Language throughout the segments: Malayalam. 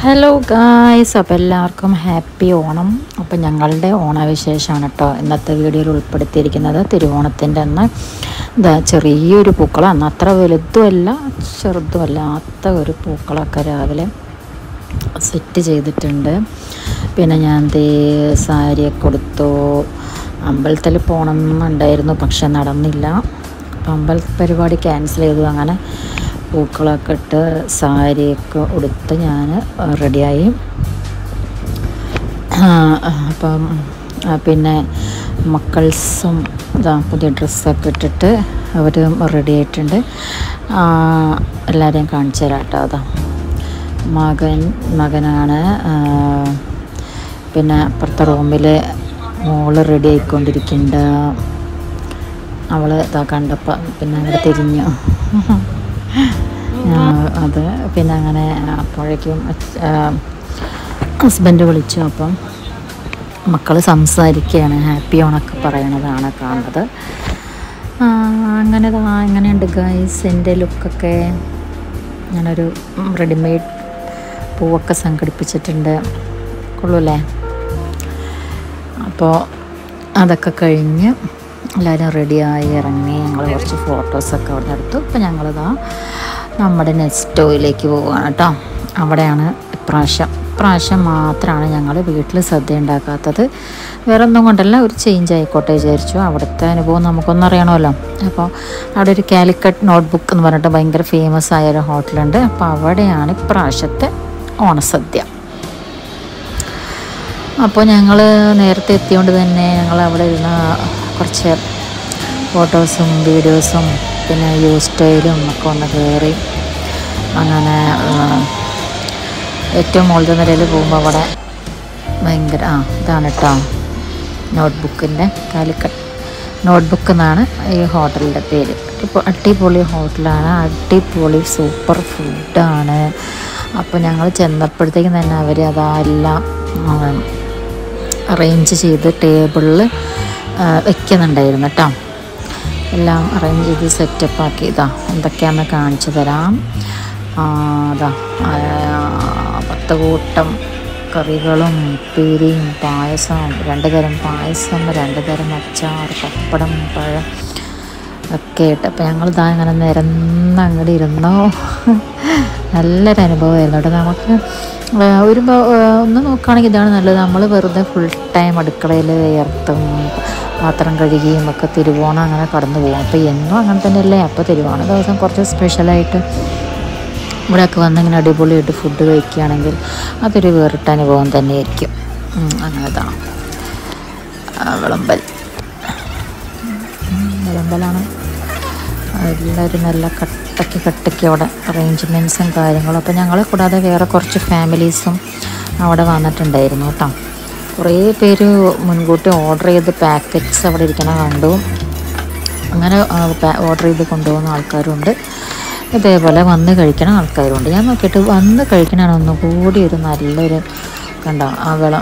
ഹലോ ഗായ്സ്, അപ്പോൾ എല്ലാവർക്കും ഹാപ്പി ഓണം. അപ്പോൾ ഞങ്ങളുടെ ഓണവിശേഷമാണ് കേട്ടോ ഇന്നത്തെ വീഡിയോയിൽ ഉൾപ്പെടുത്തിയിരിക്കുന്നത്. തിരുവോണത്തിൻ്റെ അന്ന് ഇതാ ചെറിയൊരു പൂക്കളം, അന്ന് അത്ര വലുതുമല്ല ചെറുതുമല്ലാത്ത ഒരു പൂക്കളമൊക്കെ രാവിലെ സെറ്റ് ചെയ്തിട്ടുണ്ട്. പിന്നെ ഞാൻ സാരിയൊക്കെ കൊടുത്തു. അമ്പലത്തിൽ പോകണം എന്നുണ്ടായിരുന്നു, പക്ഷെ നടന്നില്ല. അപ്പം അമ്പലത്തിൽ പരിപാടി ക്യാൻസൽ ചെയ്തു. അങ്ങനെ പൂക്കളൊക്കെ ഇട്ട് സാരിയൊക്കെ ഉടുത്ത് ഞാൻ റെഡിയായി. അപ്പം പിന്നെ മക്കൾസും ഇതാ പുതിയ ഡ്രസ്സൊക്കെ ഇട്ടിട്ട് അവർ റെഡി ആയിട്ടുണ്ട്. എല്ലാവരെയും കാണിച്ചു തരാം കേട്ടോ. അതാ മകനാണ്. പിന്നെ അപ്പുറത്തെ റൂമിൽ മോള് റെഡി ആയിക്കൊണ്ടിരിക്കുന്നുണ്ട്. അവൾ ഇതാ കണ്ടപ്പോൾ പിന്നെ അങ്ങോട്ട് തിരിഞ്ഞു. അത് പിന്നെ അങ്ങനെ അപ്പോഴേക്കും ഹസ്ബൻഡ് വിളിച്ചു. അപ്പം മക്കൾ സംസാരിക്കുകയാണ്, ഹാപ്പി ഓണൊക്കെ പറയണതാണ് കാണുന്നത്. എങ്ങനെയുണ്ട് ഗൈസ് എൻ്റെ ലുക്കൊക്കെ? ഞാനൊരു റെഡിമെയ്ഡ് പൂവൊക്കെ സംഘടിപ്പിച്ചിട്ടുണ്ട്, കൊള്ളൂല്ലേ? അപ്പോൾ അതൊക്കെ കഴിഞ്ഞ് എല്ലാവരും റെഡിയായി ഇറങ്ങി. ഞങ്ങൾ കുറച്ച് ഫോട്ടോസൊക്കെ അവിടെ എടുത്തു. ഇപ്പോൾ ഞങ്ങളിതാ നമ്മുടെ നെസ്റ്റോയിലേക്ക് പോവുകയാണ് കേട്ടോ. അവിടെയാണ് ഇപ്രാവശ്യം മാത്രമാണ് ഞങ്ങൾ വീട്ടിൽ സദ്യ ഉണ്ടാക്കാത്തത്. വേറെ ഒന്നും കൊണ്ടല്ല, ഒരു ചേഞ്ച് ആയിക്കോട്ടെ വിചാരിച്ചു. അവിടുത്തെ അനുഭവം നമുക്കൊന്നും അറിയണമല്ലോ. അപ്പോൾ അവിടെ ഒരു കാലിക്കറ്റ് നോട്ട്ബുക്ക് എന്ന് പറഞ്ഞിട്ട് ഭയങ്കര ഫേമസ് ആയൊരു ഹോട്ടലുണ്ട്. അപ്പോൾ അവിടെയാണ് ഇപ്രാവശ്യത്തെ ഓണസദ്യ. അപ്പോൾ ഞങ്ങൾ നേരത്തെ എത്തിയോണ്ട് തന്നെ ഞങ്ങൾ അവിടെ ഇരുന്ന് കുറച്ച് ഫോട്ടോസും വീഡിയോസും പിന്നെ യു സ്റ്റൈലും ഒക്കെ ഒന്ന് കയറി. അങ്ങനെ ഏറ്റവും മുകളിലത്തെ നിലയിൽ പോകുമ്പോൾ അവിടെ ഭയങ്കര ഇതാണ് കേട്ടോ നോട്ട്ബുക്കിൻ്റെ കാലിക്കറ്റ് നോട്ട്ബുക്ക് എന്നാണ് ഈ ഹോട്ടലിൻ്റെ പേര്. അടിപൊളി ഹോട്ടലാണ്, അടിപൊളി സൂപ്പർ ഫുഡാണ്. അപ്പോൾ ഞങ്ങൾ ചെന്നപ്പോഴത്തേക്കും തന്നെ അവർ അതെല്ലാം അറേഞ്ച് ചെയ്ത് ടേബിളിൽ വയ്ക്കുന്നുണ്ടായിരുന്നു കേട്ടോ. എല്ലാം അറേഞ്ച് ചെയ്ത് സെറ്റപ്പ് ആക്കി. എന്തൊക്കെയാണെന്ന് കാണിച്ചു തരാം. 10 കൂട്ടം കറികളും ഉപ്പേരിയും പായസവും, 2 തരം പായസം, 2 തരം അച്ചാർ, പപ്പടം, പഴം ഒക്കെ ഇട്ട്. അപ്പോൾ ഞങ്ങൾ ഇങ്ങനെ നിരന്ന് അങ്ങോട്ട് ഇരുന്നോ. നല്ലൊരു അനുഭവമായിരുന്നു കേട്ടോ. നമുക്ക് ഒന്ന് നോക്കുകയാണെങ്കിൽ ഇതാണ് നല്ലത്. നമ്മൾ വെറുതെ ഫുൾ ടൈം അടുക്കളയിൽ വിയർത്തും പാത്രം കഴുകിയും ഒക്കെ തിരുവോണം അങ്ങനെ കടന്നു പോകും. അപ്പോൾ എന്നും അങ്ങനെ തന്നെയല്ലേ. അപ്പോൾ തിരുവോണ ദിവസം കുറച്ച് സ്പെഷ്യലായിട്ട് ഇവിടെയൊക്കെ വന്നിങ്ങനെ അടിപൊളിയായിട്ട് ഫുഡ് കഴിക്കുകയാണെങ്കിൽ അതൊരു വേറിട്ട അനുഭവം തന്നെയായിരിക്കും. അങ്ങനെതാണ് വിളമ്പലാണ്. എല്ലാവരും നല്ല കട്ടയ്ക്ക് അവിടെ അറേഞ്ച്മെൻറ്റ്സും കാര്യങ്ങളും. അപ്പോൾ ഞങ്ങളെ കൂടാതെ വേറെ കുറച്ച് ഫാമിലീസും അവിടെ വന്നിട്ടുണ്ടായിരുന്നു കേട്ടോ. കുറേ പേര് മുൻകൂട്ടി ഓർഡർ ചെയ്ത് പാക്കറ്റ്സ് അവിടെ ഇരിക്കണ കണ്ടു. അങ്ങനെ ഓർഡർ ചെയ്ത് കൊണ്ടുപോകുന്ന ആൾക്കാരുണ്ട്, ഇതേപോലെ വന്ന് കഴിക്കണ ആൾക്കാരുണ്ട്. ഞാൻ നോക്കിയിട്ട് വന്ന് കഴിക്കണതാണ് ഒന്നുകൂടി ഒരു നല്ലൊരു കണ്ടോ.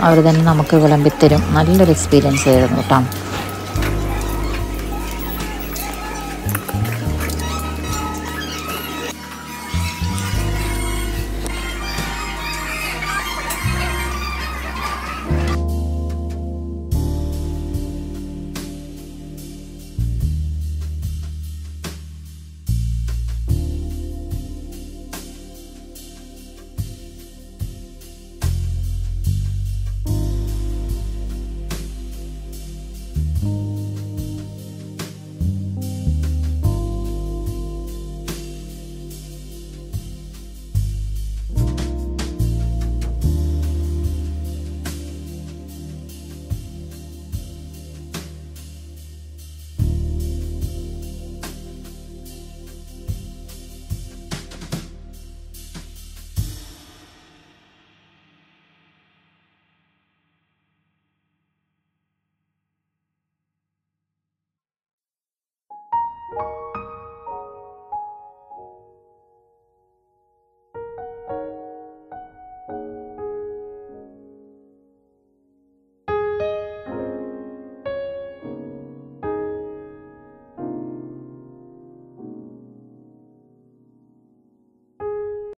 അവർ തന്നെ നമുക്ക് വിളമ്പിത്തരും. നല്ലൊരു എക്സ്പീരിയൻസ് ആയിരുന്നു കേട്ടോ.